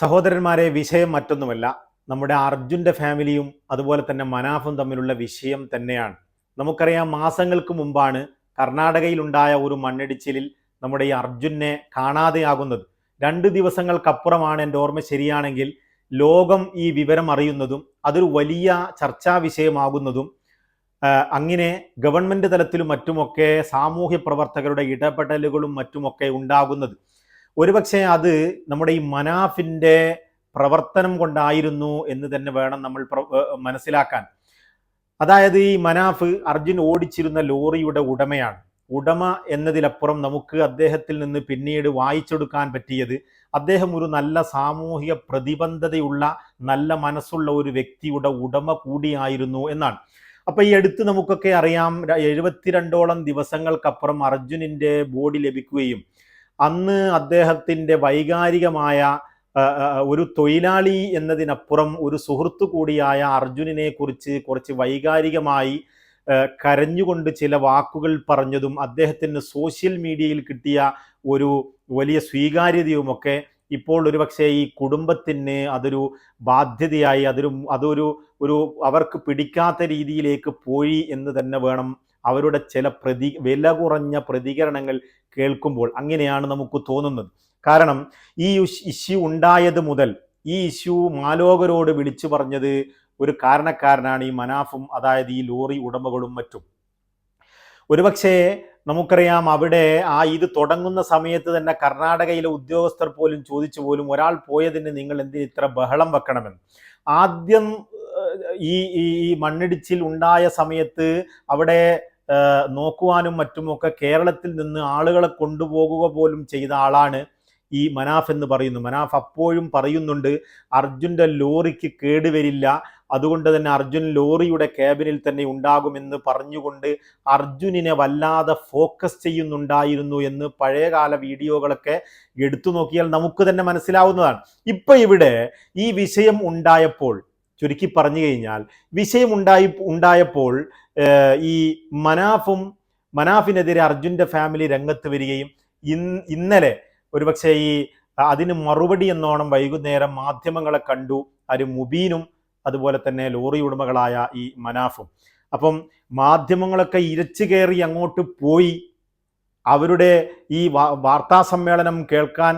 സഹോദരന്മാരെ, വിഷയം മറ്റൊന്നുമല്ല. നമ്മുടെ അർജുൻ്റെ ഫാമിലിയും അതുപോലെ തന്നെ മനാഫും തമ്മിലുള്ള വിഷയം തന്നെയാണ്. നമുക്കറിയാം, മാസങ്ങൾക്ക് മുമ്പാണ് കർണാടകയിലുണ്ടായ ഒരു മണ്ണിടിച്ചിലിൽ നമ്മുടെ ഈ അർജുനെ കാണാതെയാകുന്നത്. 2 ദിവസങ്ങൾക്കപ്പുറമാണ്, എൻ്റെ ഓർമ്മ ശരിയാണെങ്കിൽ, ലോകം ഈ വിവരം അറിയുന്നതും അതൊരു വലിയ ചർച്ചാ വിഷയമാകുന്നതും. അങ്ങനെ ഗവൺമെൻറ് തലത്തിലും മറ്റുമൊക്കെ സാമൂഹ്യ പ്രവർത്തകരുടെ ഇടപെടലുകളും മറ്റുമൊക്കെ ഉണ്ടാകുന്നത്. ഒരുപക്ഷെ അത് നമ്മുടെ ഈ മനാഫിൻ്റെ പ്രവർത്തനം കൊണ്ടായിരുന്നു എന്ന് തന്നെ വേണം നമ്മൾ മനസ്സിലാക്കാൻ. അതായത് ഈ മനാഫ് അർജുൻ ഓടിച്ചിരുന്ന ലോറിയുടെ ഉടമയാണ്. ഉടമ എന്നതിലപ്പുറം നമുക്ക് അദ്ദേഹത്തിൽ നിന്ന് പിന്നീട് വായിച്ചെടുക്കാൻ പറ്റിയത് അദ്ദേഹം ഒരു നല്ല സാമൂഹിക പ്രതിബദ്ധതയുള്ള, നല്ല മനസ്സുള്ള ഒരു വ്യക്തിയുടെ ഉടമ കൂടിയായിരുന്നു എന്നാണ്. അപ്പൊ ഈ അടുത്ത് നമുക്കൊക്കെ അറിയാം, 72ഓളം ദിവസങ്ങൾക്കപ്പുറം അർജുനിൻ്റെ ബോഡി ലഭിക്കുകയും അന്ന് അദ്ദേഹത്തിൻ്റെ വൈകാരികമായ ഒരു തൊഴിലാളി എന്നതിനപ്പുറം ഒരു സുഹൃത്തു കൂടിയായ അർജുനെ കുറിച്ച് കുറച്ച് വൈകാരികമായി കരഞ്ഞുകൊണ്ട് ചില വാക്കുകൾ പറഞ്ഞതും അദ്ദേഹത്തിന് സോഷ്യൽ മീഡിയയിൽ കിട്ടിയ ഒരു വലിയ സ്വീകാര്യതയുമൊക്കെ ഇപ്പോൾ ഒരുപക്ഷെ ഈ കുടുംബത്തിന് അതൊരു ബാധ്യതയായി, അതൊരു അവർക്ക് പിടിക്കാത്ത രീതിയിലേക്ക് പോയി എന്ന് തന്നെ വേണം. അവരുടെ ചില വില കുറഞ്ഞ പ്രതികരണങ്ങൾ കേൾക്കുമ്പോൾ അങ്ങനെയാണ് നമുക്ക് തോന്നുന്നത്. കാരണം ഈ ഇഷ്യൂ ഉണ്ടായത് മുതൽ ഈ ഇഷ്യൂ മാലോകരോട് വിളിച്ചു പറഞ്ഞത് ഒരു കാരണക്കാരനാണ് ഈ മനാഫും, അതായത് ഈ ലോറി ഉടമകളും മറ്റും. ഒരുപക്ഷെ നമുക്കറിയാം, അവിടെ ഇത് തുടങ്ങുന്ന സമയത്ത് തന്നെ കർണാടകയിലെ ഉദ്യോഗസ്ഥർ പോലും ചോദിച്ചു പോലും, ഒരാൾ പോയതിന് നിങ്ങൾ എന്തിന് ഇത്ര ബഹളം വെക്കണമെന്ന്. ആദ്യം ഈ മണ്ണിടിച്ചിൽ ഉണ്ടായ സമയത്ത് അവിടെ നോക്കുവാനും മറ്റുമൊക്കെ കേരളത്തിൽ നിന്ന് ആളുകളെ കൊണ്ടുപോകുക പോലും ചെയ്ത ആളാണ് ഈ മനാഫ് എന്ന് പറയുന്നു. മനാഫ് അപ്പോഴും പറയുന്നുണ്ട്, അർജുൻ്റെ ലോറിക്ക് കേടുവരില്ല, അതുകൊണ്ട് തന്നെ അർജുൻ ലോറിയുടെ ക്യാബിനിൽ തന്നെ ഉണ്ടാകുമെന്ന് പറഞ്ഞുകൊണ്ട് അർജുനെ വല്ലാതെ ഫോക്കസ് ചെയ്യുന്നുണ്ടായിരുന്നു എന്ന് പഴയകാല വീഡിയോകളൊക്കെ എടുത്തു നോക്കിയാൽ നമുക്ക് തന്നെ മനസ്സിലാവുന്നതാണ്. ഇപ്പൊ ഇവിടെ ഈ വിഷയം ഉണ്ടായപ്പോൾ, ചുരുക്കി പറഞ്ഞു കഴിഞ്ഞാൽ, വിഷയം ഉണ്ടായപ്പോൾ ഈ മനാഫിനെതിരെ അർജുൻ്റെ ഫാമിലി രംഗത്ത് വരികയും ഇന്നലെ ഒരുപക്ഷെ അതിന് മറുപടി എന്നോണം വൈകുന്നേരം മാധ്യമങ്ങളെ കണ്ടു മുബീനും അതുപോലെ തന്നെ ലോറി ഉടമകളായ ഈ മനാഫും. അപ്പം മാധ്യമങ്ങളൊക്കെ ഇരച്ചു കയറി അങ്ങോട്ട് പോയി. അവരുടെ ഈ വാർത്താ സമ്മേളനം കേൾക്കാൻ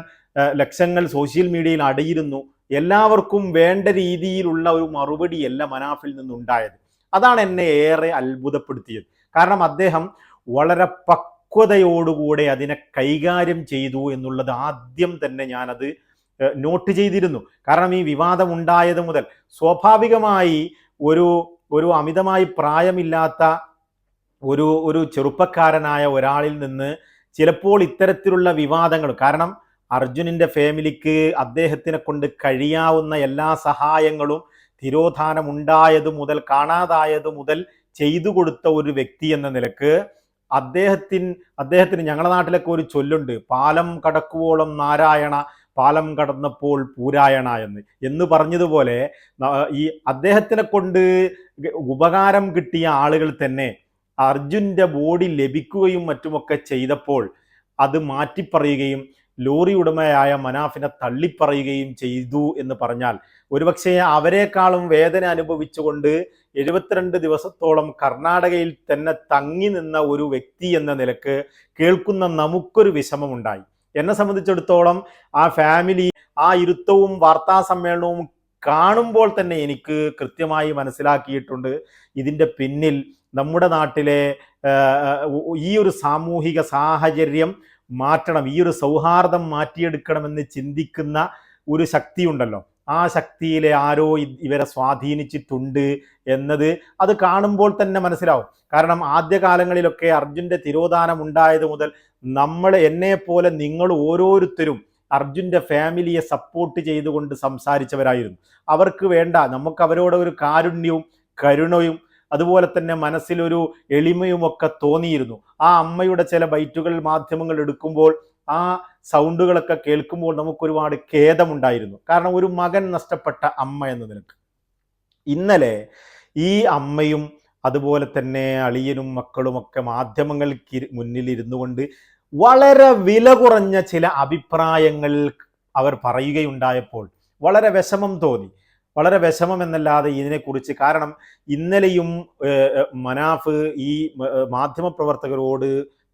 ലക്ഷങ്ങൾ സോഷ്യൽ മീഡിയയിൽ അടയിരുന്നു. എല്ലാവർക്കും വേണ്ട രീതിയിലുള്ള ഒരു മറുപടിയല്ല മനാഫിൽ നിന്നുണ്ടായത്. അതാണ് എന്നെ ഏറെ അത്ഭുതപ്പെടുത്തിയത്. കാരണം അദ്ദേഹം വളരെ പക്വതയോടുകൂടെ അതിനെ കൈകാര്യം ചെയ്തു എന്നുള്ളത് ആദ്യം തന്നെ ഞാനത് നോട്ട് ചെയ്തിരുന്നു. കാരണം ഈ വിവാദം ഉണ്ടായത് മുതൽ സ്വാഭാവികമായി ഒരു അമിതമായി പ്രായമില്ലാത്ത ഒരു ചെറുപ്പക്കാരനായ ഒരാളിൽ നിന്ന് ചിലപ്പോൾ ഇത്തരത്തിലുള്ള വിവാദങ്ങൾ, കാരണം അർജുനിൻ്റെ ഫാമിലിക്ക് അദ്ദേഹത്തിനെ കൊണ്ട് കഴിയാവുന്ന എല്ലാ സഹായങ്ങളും തിരോധാനം ഉണ്ടായത് മുതൽ, കാണാതായത് മുതൽ ചെയ്തു കൊടുത്ത ഒരു വ്യക്തി എന്ന നിലക്ക് അദ്ദേഹത്തിന് ഞങ്ങളുടെ നാട്ടിലൊക്കെ ഒരു ചൊല്ലുണ്ട്, പാലം കടക്കുവോളം നാരായണ, പാലം കടന്നപ്പോൾ പൂരായണ എന്ന് പറഞ്ഞതുപോലെ ഈ അദ്ദേഹത്തിനെ കൊണ്ട് ഉപകാരം കിട്ടിയ ആളുകൾ തന്നെ അർജുൻ്റെ ബോഡി ലഭിക്കുകയും മറ്റുമൊക്കെ ചെയ്തപ്പോൾ അത് മാറ്റിപ്പറയുകയും ലോറി ഉടമയായ മനാഫിനെ തള്ളിപ്പറയുകയും ചെയ്തു എന്ന് പറഞ്ഞാൽ, ഒരുപക്ഷെ അവരെക്കാളും വേദന അനുഭവിച്ചുകൊണ്ട് 72 ദിവസത്തോളം കർണാടകയിൽ തന്നെ തങ്ങി നിന്ന ഒരു വ്യക്തി എന്ന നിലക്ക് കേൾക്കുന്ന നമുക്കൊരു വിഷമമുണ്ടായി. എന്നെ സംബന്ധിച്ചിടത്തോളം ആ ഫാമിലി, ആ ഇരുത്തവും വാർത്താ സമ്മേളനവും കാണുമ്പോൾ തന്നെ എനിക്ക് കൃത്യമായി മനസ്സിലാക്കിയിട്ടുണ്ട്, ഇതിൻ്റെ പിന്നിൽ നമ്മുടെ നാട്ടിലെ ഈ ഒരു സാമൂഹിക സാഹചര്യം മാറ്റണം, ഈ ഒരു സൗഹാർദ്ദം മാറ്റിയെടുക്കണമെന്ന് ചിന്തിക്കുന്ന ഒരു ശക്തിയുണ്ടല്ലോ, ആ ശക്തിയിലെ ആരോ ഇവരെ സ്വാധീനിച്ചിട്ടുണ്ട് എന്നത് അത് കാണുമ്പോൾ തന്നെ മനസ്സിലാവും. കാരണം ആദ്യകാലങ്ങളിലൊക്കെ അർജുൻ്റെ തിരോധാനം ഉണ്ടായത് മുതൽ എന്നെ പോലെ നിങ്ങൾ ഓരോരുത്തരും അർജുൻ്റെ ഫാമിലിയെ സപ്പോർട്ട് ചെയ്തുകൊണ്ട് സംസാരിച്ചവരായിരുന്നു. അവർക്ക് വേണ്ട, നമുക്ക് അവരോട് ഒരു കാരുണ്യവും കരുണയും അതുപോലെ തന്നെ മനസ്സിലൊരു എളിമയുമൊക്കെ തോന്നിയിരുന്നു. ആ അമ്മയുടെ ചില ബൈറ്റുകൾ മാധ്യമങ്ങൾ എടുക്കുമ്പോൾ, ആ സൗണ്ടുകളൊക്കെ കേൾക്കുമ്പോൾ നമുക്കൊരുപാട് ഖേദമുണ്ടായിരുന്നു. കാരണം ഒരു മകൻ നഷ്ടപ്പെട്ട അമ്മ എന്ന നിലക്ക് ഇന്നലെ ഈ അമ്മയും അതുപോലെ തന്നെ അളിയനും മക്കളുമൊക്കെ മാധ്യമങ്ങൾക്ക് മുന്നിൽ ഇരുന്നു കൊണ്ട് വളരെ വില കുറഞ്ഞ ചില അഭിപ്രായങ്ങൾ അവർ പറയുകയുണ്ടായപ്പോൾ വളരെ വിഷമം തോന്നി. വളരെ വിഷമം എന്നല്ലാതെ ഇതിനെക്കുറിച്ച്, കാരണം ഇന്നലെയും മനാഫ് ഈ മാധ്യമപ്രവർത്തകരോട്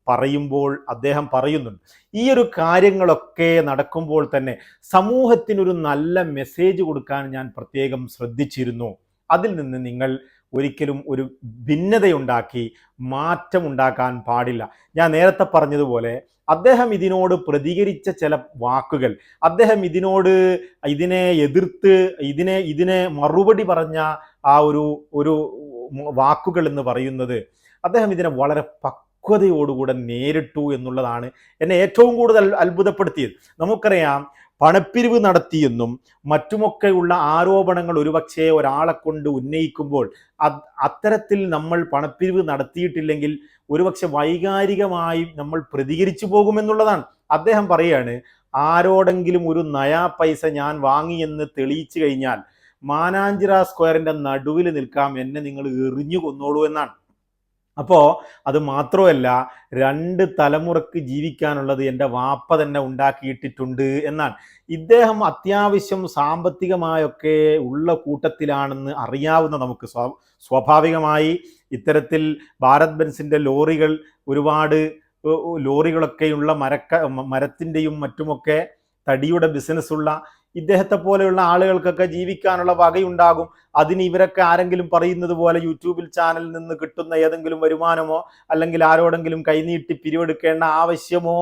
പറയുമ്പോൾ അദ്ദേഹം പറയുന്നുണ്ട്, ഈ ഒരു കാര്യങ്ങളൊക്കെ നടക്കുമ്പോൾ തന്നെ സമൂഹത്തിനൊരു നല്ല മെസ്സേജ് കൊടുക്കാൻ ഞാൻ പ്രത്യേകം ശ്രദ്ധിച്ചിരുന്നു. അതിൽ നിന്ന് നിങ്ങൾ ഒരിക്കലും ഒരു ഭിന്നതയുണ്ടാക്കി മാറ്റമുണ്ടാക്കാൻ പാടില്ല. ഞാൻ നേരത്തെ പറഞ്ഞതുപോലെ അദ്ദേഹം ഇതിനോട് പ്രതികരിച്ച ചില വാക്കുകൾ, അദ്ദേഹം ഇതിനെ എതിർത്ത് ഇതിനെ മറുപടി പറഞ്ഞ ആ ഒരു ഒരു വാക്കുകൾ എന്ന് പറയുന്നത്, അദ്ദേഹം ഇതിനെ വളരെ പക്വതയോടുകൂടെ നേരിട്ടു എന്നുള്ളതാണ് എന്നെ ഏറ്റവും കൂടുതൽ അത്ഭുതപ്പെടുത്തിയത്. നമുക്കറിയാം, പണപ്പിരിവ് നടത്തിയെന്നും മറ്റുമൊക്കെയുള്ള ആരോപണങ്ങൾ ഒരുപക്ഷെ ഒരാളെ കൊണ്ട് ഉന്നയിക്കുമ്പോൾ അത്തരത്തിൽ നമ്മൾ പണപ്പിരിവ് നടത്തിയിട്ടില്ലെങ്കിൽ ഒരുപക്ഷെ വൈകാരികമായി നമ്മൾ പ്രതികരിച്ചു പോകുമെന്നുള്ളതാണ്. അദ്ദേഹം പറയാണ്, ആരോടെങ്കിലും ഒരു നയാ പൈസ ഞാൻ വാങ്ങിയെന്ന് തെളിയിച്ചു കഴിഞ്ഞാൽ മാനാഞ്ചിറ സ്ക്വയറിന്റെ നടുവിൽ നിൽക്കാം, എന്നെ നിങ്ങൾ എറിഞ്ഞു കൊന്നോളൂ എന്നാണ്. അപ്പോൾ അത് മാത്രമല്ല, 2 തലമുറക്ക് ജീവിക്കാനുള്ളത് എൻ്റെ വാപ്പ തന്നെ ഉണ്ടാക്കിയിട്ടിട്ടുണ്ട് എന്നാണ്. ഇദ്ദേഹം അത്യാവശ്യം സാമ്പത്തികമായൊക്കെ ഉള്ള കൂട്ടത്തിലാണെന്ന് അറിയാവുന്ന നമുക്ക് സ്വാഭാവികമായി ഇത്തരത്തിൽ ഭാരത് ബെൻസിൻ്റെ ലോറികൾ, ഒരുപാട് ലോറികളൊക്കെയുള്ള മരത്തിൻ്റെയും മറ്റുമൊക്കെ തടിയുടെ ബിസിനസ്സുള്ള ഇദ്ദേഹത്തെ പോലെയുള്ള ആളുകൾക്കൊക്കെ ജീവിക്കാനുള്ള വകയുണ്ടാകും. അതിന് ഇവരൊക്കെ ആരെങ്കിലും പറയുന്നത് പോലെ യൂട്യൂബിൽ ചാനലിൽ നിന്ന് കിട്ടുന്ന ഏതെങ്കിലും വരുമാനമോ അല്ലെങ്കിൽ ആരോടെങ്കിലും കൈനീട്ടി പിരിവെടുക്കേണ്ട ആവശ്യമോ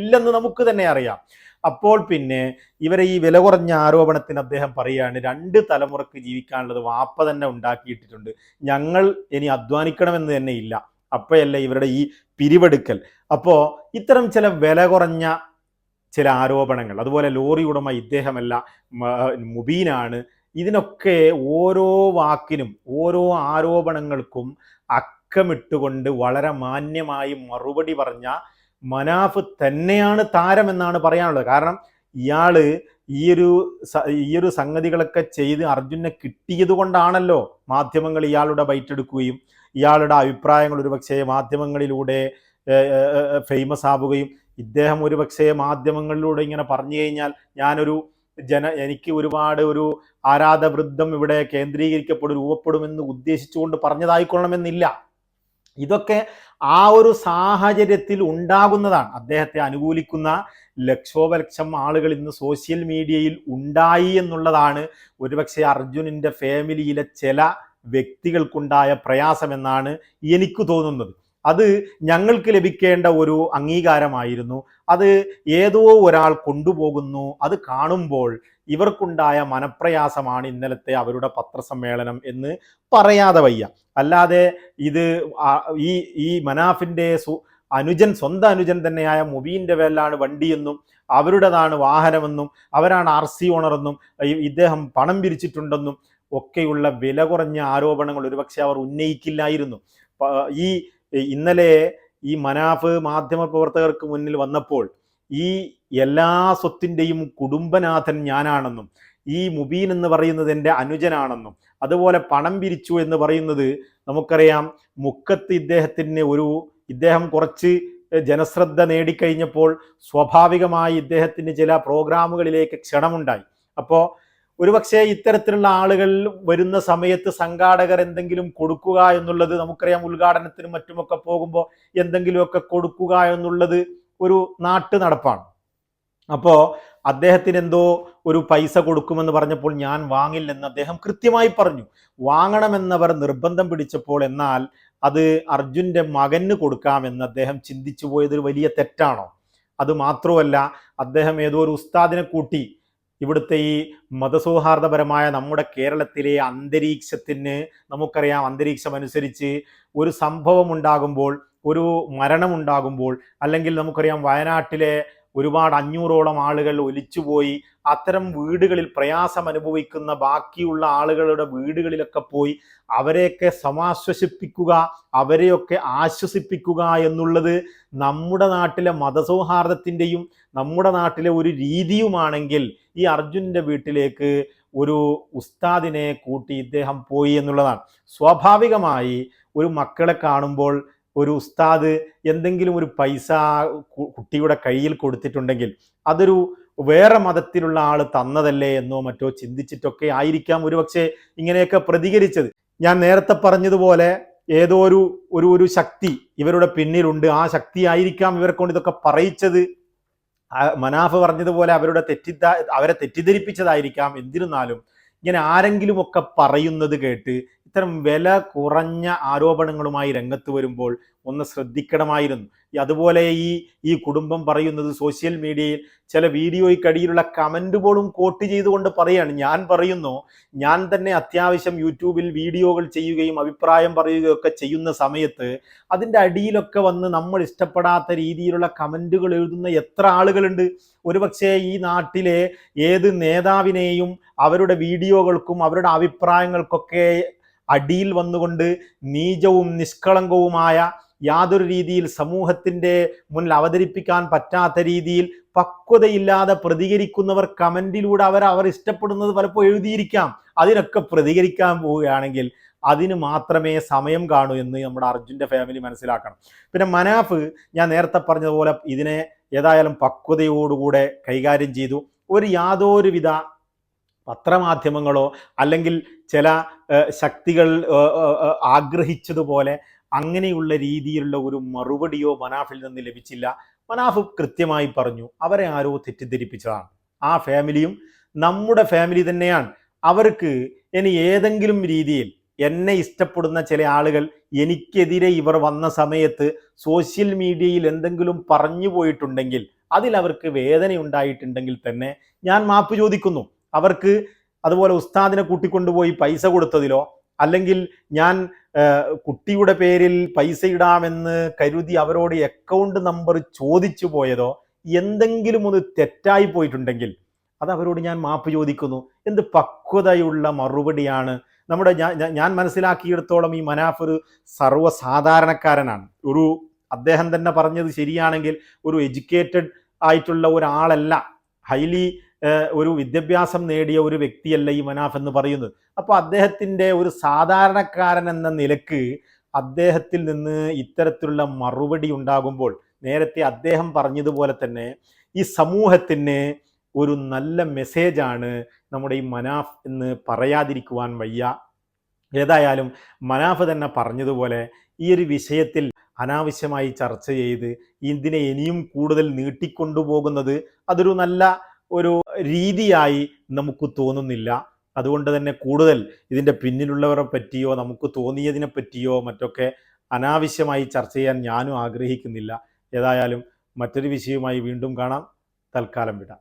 ഇല്ലെന്ന് നമുക്ക് തന്നെ അറിയാം. അപ്പോൾ പിന്നെ ഇവരെ ഈ വില കുറഞ്ഞ ആരോപണത്തിന് അദ്ദേഹം പറയുകയാണ്, 2 തലമുറക്ക് ജീവിക്കാനുള്ളത് വാപ്പ തന്നെ ഉണ്ടാക്കിയിട്ടിട്ടുണ്ട്, ഞങ്ങൾ ഇനി അധ്വാനിക്കണമെന്ന് തന്നെ ഇല്ല. അപ്പോഴല്ലേ ഇവരുടെ ഈ പിരിവെടുക്കൽ. അപ്പോൾ ഇത്തരം ചില വില കുറഞ്ഞ ചില ആരോപണങ്ങൾ, അതുപോലെ ലോറി ഉടമ ഇദ്ദേഹമല്ല മുബീനാണ്, ഇതിനൊക്കെ ഓരോ വാക്കിനും ഓരോ ആരോപണങ്ങൾക്കും അക്കമിട്ടുകൊണ്ട് വളരെ മാന്യമായി മറുപടി പറഞ്ഞ മനാഫ് തന്നെയാണ് താരമെന്നാണ് പറയാനുള്ളത്. കാരണം ഇയാള് ഈ ഒരു സംഗതികളൊക്കെ ചെയ്ത് അർജുനെ കിട്ടിയത് കൊണ്ടാണല്ലോ മാധ്യമങ്ങൾ ഇയാളുടെ ബൈറ്റ് എടുക്കുകയും ഇയാളുടെ അഭിപ്രായങ്ങൾ ഒരുപക്ഷെ മാധ്യമങ്ങളിലൂടെ ഫേമസ് ആവുകയും ഇദ്ദേഹം ഒരുപക്ഷെ മാധ്യമങ്ങളിലൂടെ ഇങ്ങനെ പറഞ്ഞു കഴിഞ്ഞാൽ എനിക്ക് ഒരുപാട് ഒരു ആരാധവൃദ്ധം ഇവിടെ രൂപപ്പെടുമെന്ന് ഉദ്ദേശിച്ചുകൊണ്ട് പറഞ്ഞതായിക്കൊള്ളണമെന്നില്ല. ഇതൊക്കെ ആ ഒരു സാഹചര്യത്തിൽ ഉണ്ടാകുന്നതാണ്. അദ്ദേഹത്തെ അനുകൂലിക്കുന്ന ലക്ഷോപലക്ഷം ആളുകൾ ഇന്ന് സോഷ്യൽ മീഡിയയിൽ ഉണ്ടായി എന്നുള്ളതാണ് ഒരുപക്ഷെ അർജുനന്റെ ഫാമിലിയിലെ ചില വ്യക്തികൾക്കുണ്ടായ പ്രയാസമെന്നാണ് എനിക്ക് തോന്നുന്നത്. അത് ഞങ്ങൾക്ക് ലഭിക്കേണ്ട ഒരു അംഗീകാരമായിരുന്നു. അത് ഏതോ ഒരാൾ കൊണ്ടുപോകുന്നു. അത് കാണുമ്പോൾ ഇവർക്കുണ്ടായ മനപ്രയാസമാണ് ഇന്നലത്തെ അവരുടെ പത്രസമ്മേളനം എന്ന് പറയാതെ വയ്യ. അല്ലാതെ ഇത് ഈ മനാഫിന്റെ സ്വന്തം അനുജൻ തന്നെയായ മുബീന്റെ പേരിലാണ് വണ്ടിയെന്നും അവരുടേതാണ് വാഹനമെന്നും അവരാണ് RC ഓണറെന്നും ഇദ്ദേഹം പണം പിരിച്ചിട്ടുണ്ടെന്നും ഒക്കെയുള്ള വില കുറഞ്ഞ ആരോപണങ്ങൾ ഒരുപക്ഷെ അവർ ഉന്നയിക്കില്ലായിരുന്നു. ഇന്നലെ ഈ മനാഫ് മാധ്യമപ്രവർത്തകർക്ക് മുന്നിൽ വന്നപ്പോൾ ഈ എല്ലാ സ്വത്തിൻ്റെയും കുടുംബനാഥൻ ഞാനാണെന്നും ഈ മുബീൻ എന്ന് പറയുന്നത് എൻ്റെ അനുജനാണെന്നും അതുപോലെ പണം പിരിച്ചു എന്ന് പറയുന്നത് നമുക്കറിയാം, മുക്കത്ത് ഇദ്ദേഹം കുറച്ച് ജനശ്രദ്ധ നേടിക്കഴിഞ്ഞപ്പോൾ സ്വാഭാവികമായി ഇദ്ദേഹത്തിന് ചില പ്രോഗ്രാമുകളിലേക്ക് ക്ഷണമുണ്ടായി. അപ്പോൾ ഒരുപക്ഷെ ഇത്തരത്തിലുള്ള ആളുകൾ വരുന്ന സമയത്ത് സംഘാടകർ എന്തെങ്കിലും കൊടുക്കുക എന്നുള്ളത് നമുക്കറിയാം, ഉദ്ഘാടനത്തിനും മറ്റുമൊക്കെ പോകുമ്പോൾ എന്തെങ്കിലുമൊക്കെ കൊടുക്കുക എന്നുള്ളത് ഒരു നാട്ടു നടപ്പാണ്. അപ്പോൾ അദ്ദേഹത്തിന് എന്തോ ഒരു പൈസ കൊടുക്കുമെന്ന് പറഞ്ഞപ്പോൾ ഞാൻ വാങ്ങില്ലെന്ന് അദ്ദേഹം കൃത്യമായി പറഞ്ഞു. വാങ്ങണമെന്നവർ നിർബന്ധം പിടിച്ചപ്പോൾ എന്നാൽ അത് അർജുൻ്റെ മകന് കൊടുക്കാമെന്ന് അദ്ദേഹം ചിന്തിച്ചു പോയതൊരു വലിയ തെറ്റാണോ? അത് മാത്രമല്ല, അദ്ദേഹം ഏതോ ഒരു ഉസ്താദിനെ കൂട്ടി ഇവിടുത്തെ ഈ മതസൗഹാർദ്ദപരമായ നമ്മുടെ കേരളത്തിലെ അന്തരീക്ഷത്തിന് നമുക്കറിയാം, അന്തരീക്ഷം അനുസരിച്ച് ഒരു സംഭവം ഉണ്ടാകുമ്പോൾ, ഒരു മരണമുണ്ടാകുമ്പോൾ, അല്ലെങ്കിൽ നമുക്കറിയാം വയനാട്ടിലെ ഒരുപാട് 500ഓളം ആളുകൾ ഒലിച്ചുപോയി, അത്തരം വീടുകളിൽ പ്രയാസം അനുഭവിക്കുന്ന ബാക്കിയുള്ള ആളുകളുടെ വീടുകളിലൊക്കെ പോയി അവരെയൊക്കെ സമാശ്വസിപ്പിക്കുക, അവരെയൊക്കെ ആശ്വസിപ്പിക്കുക എന്നുള്ളത് നമ്മുടെ നാട്ടിലെ മതസൗഹാർദ്ദത്തിൻ്റെയും നമ്മുടെ നാട്ടിലെ ഒരു രീതിയുമാണെങ്കിൽ ഈ അർജുൻ്റെ വീട്ടിലേക്ക് ഒരു ഉസ്താദിനെ കൂട്ടി ഇദ്ദേഹം പോയി എന്നുള്ളതാണ്. സ്വാഭാവികമായി ഒരു മക്കളെ കാണുമ്പോൾ ഒരു ഉസ്താദ് എന്തെങ്കിലും ഒരു പൈസ കുട്ടിയുടെ കയ്യിൽ കൊടുത്തിട്ടുണ്ടെങ്കിൽ അതൊരു വേറെ മതത്തിലുള്ള ആൾ തന്നതല്ലേ എന്നോ മറ്റോ ചിന്തിച്ചിട്ടൊക്കെ ആയിരിക്കാം ഒരുപക്ഷെ ഇങ്ങനെയൊക്കെ പ്രതികരിച്ചത്. ഞാൻ നേരത്തെ പറഞ്ഞതുപോലെ ഏതോ ഒരു ശക്തി ഇവരുടെ പിന്നിലുണ്ട്. ആ ശക്തി ആയിരിക്കാം ഇവരെ കൊണ്ട് ഇതൊക്കെ പറയിച്ചത്. മനാഫ് പറഞ്ഞതുപോലെ അവരെ തെറ്റിദ്ധരിപ്പിച്ചതായിരിക്കാം. എന്നിരുന്നാലും ഇങ്ങനെ ആരെങ്കിലുമൊക്കെ പറയുന്നത് കേട്ട് ഇത്തരം വില കുറഞ്ഞ ആരോപണങ്ങളുമായി രംഗത്ത് വരുമ്പോൾ ഒന്ന് ശ്രദ്ധിക്കണമായിരുന്നു. അതുപോലെ ഈ കുടുംബം പറയുന്നത് സോഷ്യൽ മീഡിയയിൽ ചില വീഡിയോയ്ക്കടിയിലുള്ള കമന്റ് പോലും കോട്ട് ചെയ്തുകൊണ്ട് പറയാണ്. ഞാൻ പറയുന്നു, ഞാൻ തന്നെ അത്യാവശ്യം യൂട്യൂബിൽ വീഡിയോകൾ ചെയ്യുകയും അഭിപ്രായം പറയുകയും ഒക്കെ ചെയ്യുന്ന സമയത്ത് അതിൻ്റെ അടിയിലൊക്കെ വന്ന് നമ്മൾ ഇഷ്ടപ്പെടാത്ത രീതിയിലുള്ള കമന്റുകൾ എഴുതുന്ന എത്ര ആളുകളുണ്ട്. ഒരുപക്ഷെ ഈ നാട്ടിലെ ഏത് നേതാവിനെയും അവരുടെ വീഡിയോകൾക്കും അവരുടെ അഭിപ്രായങ്ങൾക്കൊക്കെ അടിയിൽ വന്നുകൊണ്ട് നീചവും നിഷ്കളങ്കവുമായ യാതൊരു രീതിയിൽ സമൂഹത്തിൻ്റെ മുന്നിൽ അവതരിപ്പിക്കാൻ പറ്റാത്ത രീതിയിൽ പക്വതയില്ലാതെ പ്രതികരിക്കുന്നവർ കമന്റിലൂടെ അവർ ഇഷ്ടപ്പെടുന്നത് പലപ്പോൾ എഴുതിയിരിക്കാം. അതിനൊക്കെ പ്രതികരിക്കാൻ പോവുകയാണെങ്കിൽ അതിന് മാത്രമേ സമയം കാണൂ എന്ന് നമ്മുടെ അർജുൻ്റെ ഫാമിലി മനസ്സിലാക്കണം. പിന്നെ മനാഫ് ഞാൻ നേരത്തെ പറഞ്ഞതുപോലെ ഇതിനെ ഏതായാലും പക്വതയോടുകൂടെ കൈകാര്യം ചെയ്തു. യാതൊരുവിധ പത്രമാധ്യമങ്ങളോ അല്ലെങ്കിൽ ചില ശക്തികൾ ആഗ്രഹിച്ചതുപോലെ അങ്ങനെയുള്ള രീതിയിലുള്ള ഒരു മറുപടിയോ മനാഫിൽ നിന്ന് ലഭിച്ചില്ല. മനാഫ് കൃത്യമായി പറഞ്ഞു, അവരെ ആരോ തെറ്റിദ്ധരിപ്പിച്ചതാണ്. ആ ഫാമിലിയും നമ്മുടെ ഫാമിലി തന്നെയാണ്. അവർക്ക് ഇനി ഏതെങ്കിലും രീതിയിൽ എന്നെ ഇഷ്ടപ്പെടുന്ന ചില ആളുകൾ എനിക്കെതിരെ ഇവർ വന്ന സമയത്ത് സോഷ്യൽ മീഡിയയിൽ എന്തെങ്കിലും പറഞ്ഞു പോയിട്ടുണ്ടെങ്കിൽ, അതിൽ അവർക്ക് വേദന ഉണ്ടായിട്ടുണ്ടെങ്കിൽ തന്നെ ഞാൻ മാപ്പ് ചോദിക്കുന്നു. അവർക്ക് അതുപോലെ ഉസ്താദിനെ കൂട്ടിക്കൊണ്ടുപോയി പൈസ കൊടുത്തതിലോ അല്ലെങ്കിൽ ഞാൻ കുട്ടിയുടെ പേരിൽ പൈസ ഇടാമെന്ന് കരുതി അവരോട് അക്കൗണ്ട് നമ്പർ ചോദിച്ചു പോയതോ എന്തെങ്കിലും ഒന്ന് തെറ്റായി പോയിട്ടുണ്ടെങ്കിൽ അത് അവരോട് ഞാൻ മാപ്പ് ചോദിക്കുന്നു. എന്ത് പക്വതയുള്ള മറുപടിയാണ്. ഞാൻ മനസ്സിലാക്കിയിടത്തോളം ഈ മനാഫ് ഒരു സർവ്വസാധാരണക്കാരനാണ്. അദ്ദേഹം തന്നെ പറഞ്ഞത് ശരിയാണെങ്കിൽ ഒരു എഡ്യൂക്കേറ്റഡ് ആയിട്ടുള്ള ഒരാളല്ല, ഹൈലി ഒരു വിദ്യാഭ്യാസം നേടിയ ഒരു വ്യക്തിയല്ല ഈ മനാഫ് എന്ന് പറയുന്നത്. അപ്പോൾ അദ്ദേഹത്തിൻ്റെ ഒരു സാധാരണക്കാരൻ എന്ന നിലക്ക് അദ്ദേഹത്തിൽ നിന്ന് ഇത്തരത്തിലുള്ള മറുപടി ഉണ്ടാകുമ്പോൾ നേരത്തെ അദ്ദേഹം പറഞ്ഞതുപോലെ തന്നെ ഈ സമൂഹത്തിന് ഒരു നല്ല മെസ്സേജാണ് നമ്മുടെ ഈ മനാഫ് എന്ന് പറയാതിരിക്കുവാൻ വയ്യ. ഏതായാലും മനാഫ് തന്നെ പറഞ്ഞതുപോലെ ഈ ഒരു വിഷയത്തിൽ അനാവശ്യമായി ചർച്ച ചെയ്ത് ഇതിനെ ഇനിയും കൂടുതൽ നീട്ടിക്കൊണ്ടുപോകുന്നത് അതൊരു നല്ല ഒരു രീതിയായി നമുക്ക് തോന്നുന്നില്ല. അതുകൊണ്ട് തന്നെ കൂടുതൽ ഇതിൻ്റെ പിന്നിലുള്ളവരെ പറ്റിയോ നമുക്ക് തോന്നിയതിനെ പറ്റിയോ മറ്റൊക്കെ അനാവശ്യമായി ചർച്ച ചെയ്യാൻ ഞാനും ആഗ്രഹിക്കുന്നില്ല. ഏതായാലും മറ്റൊരു വിഷയവുമായി വീണ്ടും കാണാം. തൽക്കാലം വിടാം.